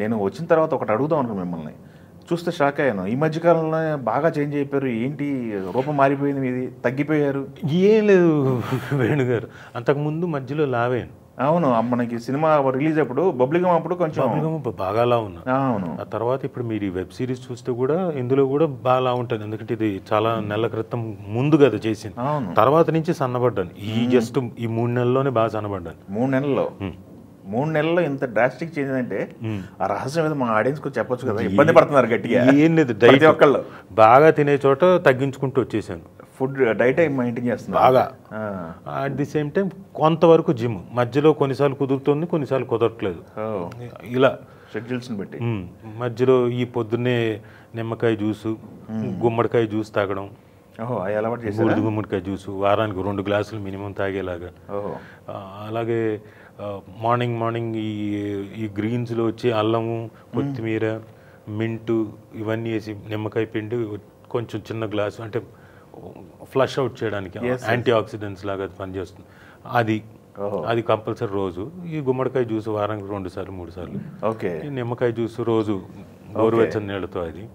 నేను వచ్చిన తర్వాత ఒకటి అడుగుదాం అనుకో మిమ్మల్ని. చూస్తే షాక్ అయ్యాను. ఈ మధ్య కాలంలో బాగా చేంజ్ అయిపోయారు. ఏంటి రూపం మారిపోయింది మీది? తగ్గిపోయారు. ఏం లేదు వేణుగారు, అంతకుముందు మధ్యలో లావాను. అవును. మనకి సినిమా రిలీజ్ అప్పుడు బబ్లిగం అప్పుడు కొంచెం బాగా లా ఉన్నా. అవును. ఆ తర్వాత ఇప్పుడు మీరు ఈ వెబ్ సిరీస్ చూస్తే కూడా ఇందులో కూడా బాగా లా ఉంటుంది. ఎందుకంటే ఇది చాలా నెలల క్రితం ముందు కదా చేసింది. అవును. తర్వాత నుంచి సన్నబడ్డాను. జస్ట్ ఈ 3 నెలల్లోనే బాగా సన్నబడ్డాను. 3 నెలల్లో 3 నెలల్లో ఇంత డ్రాస్టిక్ చేంజ్ అంటే ఆ రహస్యం ఏదో మా ఆడియన్స్ కు చెప్పొచ్చు కదా. ఇబ్బంది పడుతున్నారు గట్టిగా. ఏం లేదు, ప్రతి ఒక్కళ్ళు బాగా తినే చోట తగ్గించుకుంటూ వచ్చేసాను. ఫుడ్ డైట్ మెయింటైన్ చేస్తున్నారు బాగా. అట్ ది సేమ్ టైం కొంతవరకు జిమ్ మధ్యలో కొన్నిసార్లు కుదురుతుంది, కొన్నిసార్లు కుదరట్లేదు. ఇలా షెడ్యూల్స్ని బట్టి మధ్యలో ఈ పొద్దున్నే నిమ్మకాయ జ్యూసు, గుమ్మడికాయ జ్యూస్ తాగడం, అలవాటు చేసి బూడిద గుమ్మడికాయ జ్యూసు వారానికి 2 గ్లాసులు మినిమం తాగేలాగా. అలాగే మార్నింగ్ ఈ గ్రీన్స్లో వచ్చి అల్లము, కొత్తిమీర, మింటు ఇవన్నీ వేసి నిమ్మకాయ పిండి కొంచెం చిన్న గ్లాసు, అంటే ఫ్లష్ అవుట్ చేయడానికి యాంటీ ఆక్సిడెంట్స్ లాగా పనిచేస్తుంది. అది కంపల్సరీ రోజు. ఈ గుమ్మడికాయ జ్యూస్ వారానికి 2 సార్లు 3 సార్లు. ఓకే. నిమ్మకాయ జ్యూస్ రోజు గోరువెచ్చని నీళ్ళతో అది.